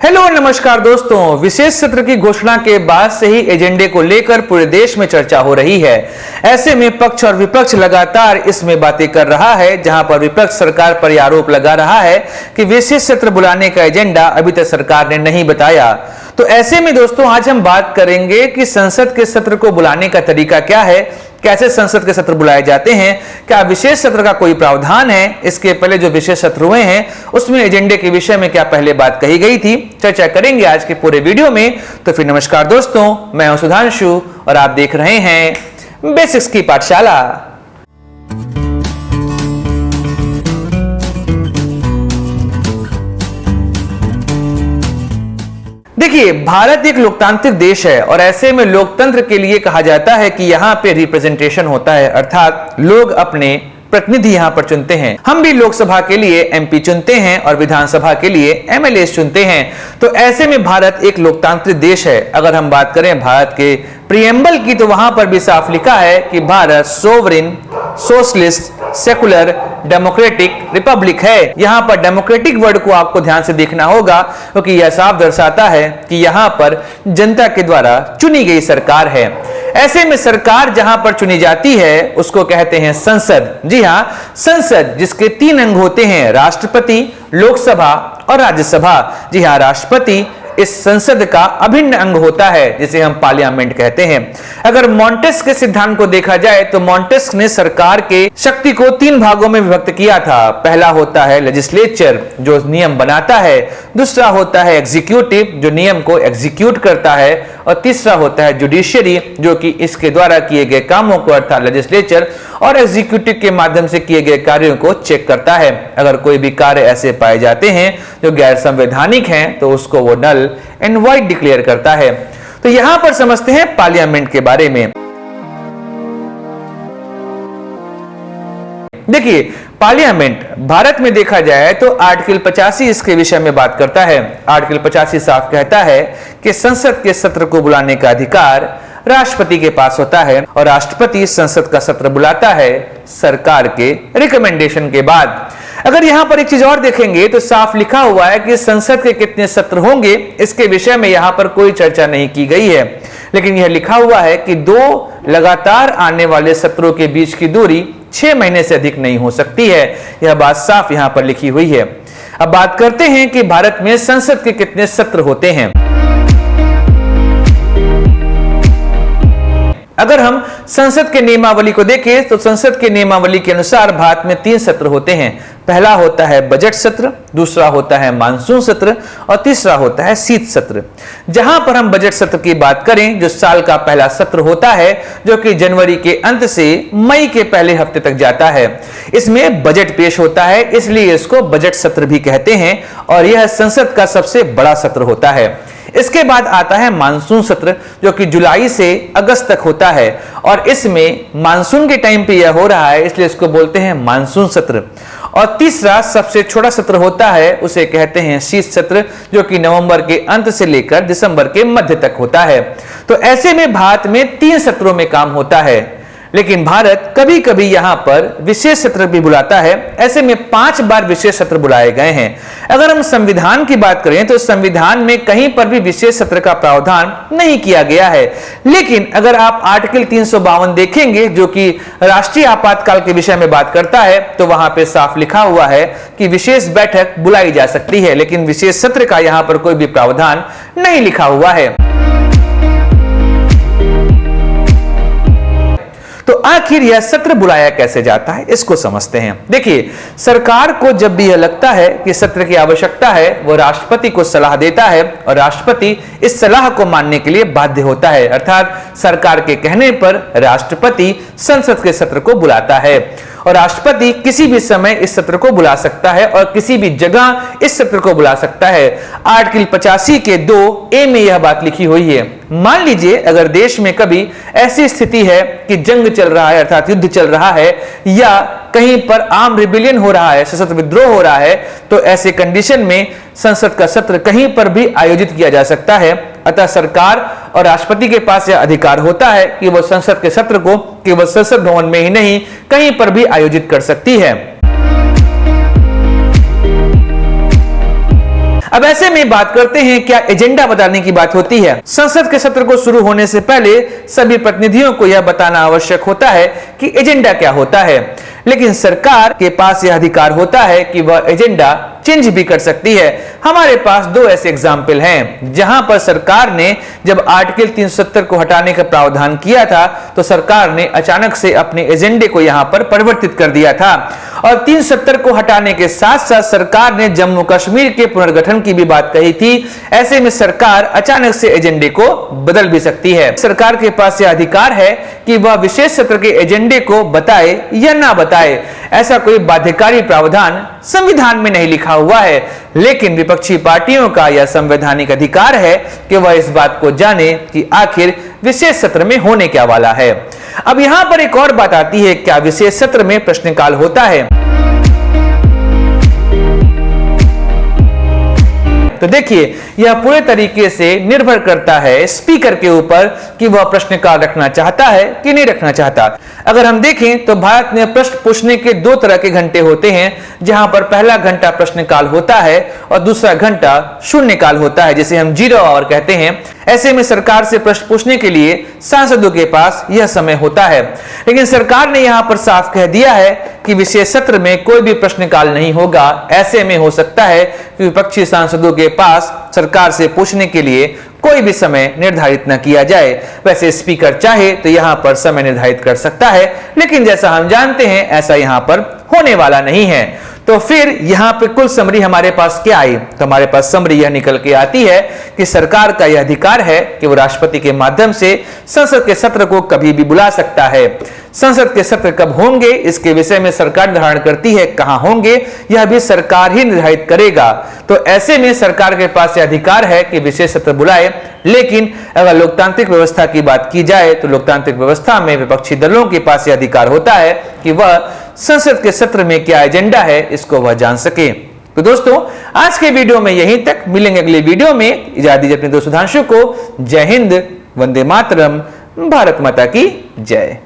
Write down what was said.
Hello नमस्कार दोस्तों, विशेष सत्र की घोषणा के बाद से ही एजेंडे को लेकर पूरे देश में चर्चा हो रही है। ऐसे में पक्ष और विपक्ष लगातार इसमें बातें कर रहा है, जहां पर विपक्ष सरकार पर आरोप लगा रहा है कि विशेष सत्र बुलाने का एजेंडा अभी तक सरकार ने नहीं बताया। तो ऐसे में दोस्तों आज हम बात करेंगे कि संसद के सत्र को बुलाने का तरीका क्या है, कैसे संसद के सत्र बुलाए जाते हैं, क्या विशेष सत्र का कोई प्रावधान है, इसके पहले जो विशेष सत्र हुए हैं उसमें एजेंडे के विषय में क्या पहले बात कही गई थी, चर्चा करेंगे आज के पूरे वीडियो में। तो फिर नमस्कार दोस्तों, मैं हूं सुधांशु और आप देख रहे हैं बेसिक्स की पाठशाला। देखिए, भारत एक लोकतांत्रिक देश है और ऐसे में लोकतंत्र के लिए कहा जाता है कि यहाँ पे रिप्रेजेंटेशन होता है, अर्थात लोग अपने प्रतिनिधि यहाँ पर चुनते हैं। हम भी लोकसभा के लिए एमपी चुनते हैं और विधानसभा के लिए एमएलए चुनते हैं। तो ऐसे में भारत एक लोकतांत्रिक देश है। अगर हम बात करें भारत के प्रियम्बल की, तो वहां पर भी साफ लिखा है कि Bharat sovereign, socialist, secular, democratic Republic है। यहां पर डेमोक्रेटिक वर्ड को आपको ध्यान से देखना होगा, क्योंकि यह साफ दर्शाता है कि यहां पर जनता के द्वारा चुनी गई सरकार है। ऐसे में सरकार जहां पर चुनी जाती है उसको कहते हैं संसद। जी हां, संसद जिसके 3 अंग होते हैं, राष्ट्रपति, लोकसभा और राज्यसभा। जी हां, राष्ट्रपति इस संसद का अभिन्न अंग होता है, जिसे हम पार्लियामेंट कहते हैं। अगर मॉन्टेस्क के सिद्धांत को देखा जाए तो मॉन्टेस्क ने सरकार के शक्ति को 3 भागों में विभक्त किया था। पहला होता है लेजिस्लेचर, जो नियम बनाता है, दूसरा होता है एग्जीक्यूटिव, जो नियम को एग्जीक्यूट करता है, और तीसरा होता है जुडिशियरी, जो कि इसके द्वारा किए गए कामों को, अर्थात लेजिस्लेचर और एग्जीक्यूटिव के माध्यम से किए गए कार्यों को चेक करता है। अगर कोई भी कार्य ऐसे पाए जाते हैं जो गैर संवैधानिक हैं तो उसको वो नल एंड वॉइड डिक्लेयर करता है। तो यहां पर समझते हैं पार्लियामेंट के बारे में। देखिए, पार्लियामेंट भारत में देखा जाए तो आर्टिकल 85 इसके विषय में बात करता है। आर्टिकल 85 साफ कहता है कि संसद के सत्र को बुलाने का अधिकार राष्ट्रपति के पास होता है और राष्ट्रपति संसद का सत्र बुलाता है सरकार के रिकमेंडेशन के बाद। अगर यहां पर एक चीज और देखेंगे तो साफ लिखा हुआ है कि संसद के कितने सत्र होंगे, इसके विषय में यहां पर कोई चर्चा नहीं की गई है, लेकिन यह लिखा हुआ है कि 2 लगातार आने वाले सत्रों के बीच की दूरी 6 महीने से अधिक नहीं हो सकती है। यह बात साफ यहां पर लिखी हुई है। अब बात करते हैं कि भारत में संसद के कितने सत्र होते हैं। अगर हम संसद के नियमावली को देखें तो संसद के नियमावली के अनुसार भारत में 3 सत्र होते हैं। पहला होता है बजट सत्र, दूसरा होता है मानसून सत्र और तीसरा होता है शीत सत्र। जहां पर हम बजट सत्र की बात करें, जो साल का पहला सत्र होता है, जो कि जनवरी के अंत से मई के पहले हफ्ते तक जाता है, इसमें बजट पेश होता है, इसलिए इसको बजट सत्र भी कहते हैं और यह संसद का सबसे बड़ा सत्र होता है। इसके बाद आता है मानसून सत्र, जो कि जुलाई से अगस्त तक होता है और इसमें मानसून के टाइम पे यह हो रहा है, इसलिए इसको बोलते हैं मानसून सत्र। और तीसरा सबसे छोटा सत्र होता है, उसे कहते हैं शीत सत्र, जो कि नवंबर के अंत से लेकर दिसंबर के मध्य तक होता है। तो ऐसे में भारत में 3 सत्रों में काम होता है, लेकिन भारत कभी कभी यहां पर विशेष सत्र भी बुलाता है। ऐसे में 5 बार विशेष सत्र बुलाए गए हैं। अगर हम संविधान की बात करें तो संविधान में कहीं पर भी विशेष सत्र का प्रावधान नहीं किया गया है, लेकिन अगर आप आर्टिकल 352 देखेंगे, जो कि राष्ट्रीय आपातकाल के विषय में बात करता है, तो वहां पे साफ लिखा हुआ है कि विशेष बैठक बुलाई जा सकती है, लेकिन विशेष सत्र का यहां पर कोई भी प्रावधान नहीं लिखा हुआ है। तो आखिर यह सत्र बुलाया कैसे जाता है, इसको समझते हैं। देखिए, सरकार को जब भी यह लगता है कि सत्र की आवश्यकता है, वो राष्ट्रपति को सलाह देता है और राष्ट्रपति इस सलाह को मानने के लिए बाध्य होता है, अर्थात सरकार के कहने पर राष्ट्रपति संसद के सत्र को बुलाता है और राष्ट्रपति किसी भी समय इस सत्र को बुला सकता है और किसी भी जगह इस सत्र को बुला सकता है। आर्टिकल 85 के 2A में यह बात लिखी हुई है। मान लीजिए अगर देश में कभी ऐसी स्थिति है कि जंग चल रहा है, अर्थात युद्ध चल रहा है, या कहीं पर आर्म रिबेलियन हो रहा है, सशस्त्र विद्रोह हो रहा है, तो ऐसे कंडीशन में संसद का सत्र कहीं पर भी आयोजित किया जा सकता है। अतः सरकार और राष्ट्रपति के पास यह अधिकार होता है कि वह संसद के सत्र को केवल संसद भवन में ही नहीं, कहीं पर भी आयोजित कर सकती है। अब ऐसे में बात करते हैं, क्या एजेंडा बताने की बात होती है। संसद के सत्र को शुरू होने से पहले सभी प्रतिनिधियों को यह बताना आवश्यक होता है कि एजेंडा क्या होता है, लेकिन सरकार के पास यह अधिकार होता है कि वह एजेंडा चेंज भी कर सकती है। हमारे पास दो ऐसे एग्जाम्पल हैं जहां पर सरकार ने जब आर्टिकल 370 को हटाने का प्रावधान किया था तो सरकार ने अचानक से अपने एजेंडे को यहां पर परिवर्तित कर दिया था, और 370 को हटाने के साथ साथ सरकार ने जम्मू कश्मीर के पुनर्गठन की भी बात कही थी। ऐसे में सरकार अचानक से एजेंडे को बदल भी सकती है। सरकार के पास यह अधिकार है कि वह विशेष सत्र के एजेंडे को बताए या ना बताए, ऐसा कोई बाध्यकारी प्रावधान संविधान में नहीं लिखा हुआ है, लेकिन विपक्षी पार्टियों का यह संवैधानिक अधिकार है कि वह इस बात को जाने कि आखिर विशेष सत्र में होने क्या वाला है। अब यहां पर एक और बात आती है, क्या विशेष सत्र में प्रश्नकाल होता है? तो देखिए, यह पूरे तरीके से निर्भर करता है स्पीकर के ऊपर कि वह प्रश्नकाल रखना चाहता है कि नहीं रखना चाहता। अगर हम देखें तो भारत में प्रश्न पूछने के दो तरह के घंटे होते हैं, जहां पर पहला घंटा प्रश्नकाल होता है और दूसरा घंटा शून्यकाल होता है, जिसे हम 0 आवर कहते हैं। ऐसे में सरकार से प्रश्न पूछने के लिए सांसदों के पास यह समय होता है, लेकिन सरकार ने यहां पर साफ कह दिया है कि विशेष सत्र में कोई भी प्रश्नकाल नहीं होगा। ऐसे में हो सकता है कि विपक्षी सांसदों के पास सरकार से पूछने के लिए कोई भी समय निर्धारित न किया जाए। वैसे स्पीकर चाहे तो यहां पर समय निर्धारित कर सकता है, लेकिन जैसा हम जानते हैं ऐसा यहां पर होने वाला नहीं है। तो फिर यहां पे कुल समरी हमारे पास क्या आई? तो हमारे पास समरी यह निकल के आती है कि सरकार का यह अधिकार है कि वो राष्ट्रपति के माध्यम से संसद के सत्र को कभी भी बुला सकता है। संसद के सत्र कब होंगे इसके विषय में सरकार निर्धारण करती है, कहां होंगे यह भी सरकार ही निर्धारित करेगा। तो ऐसे में सरकार के पास यह अधिकार है कि विशेष सत्र बुलाए, लेकिन अगर लोकतांत्रिक व्यवस्था की बात की जाए तो लोकतांत्रिक व्यवस्था में विपक्षी दलों के पास यह अधिकार होता है कि वह संसद के सत्र में क्या एजेंडा है इसको वह जान सके। तो दोस्तों, आज के वीडियो में यहीं तक। मिलेंगे अगले वीडियो में। इजाजत दीजिए अपने दोस्त सुधांशु को। जय हिंद, वंदे मातरम, भारत माता की जय।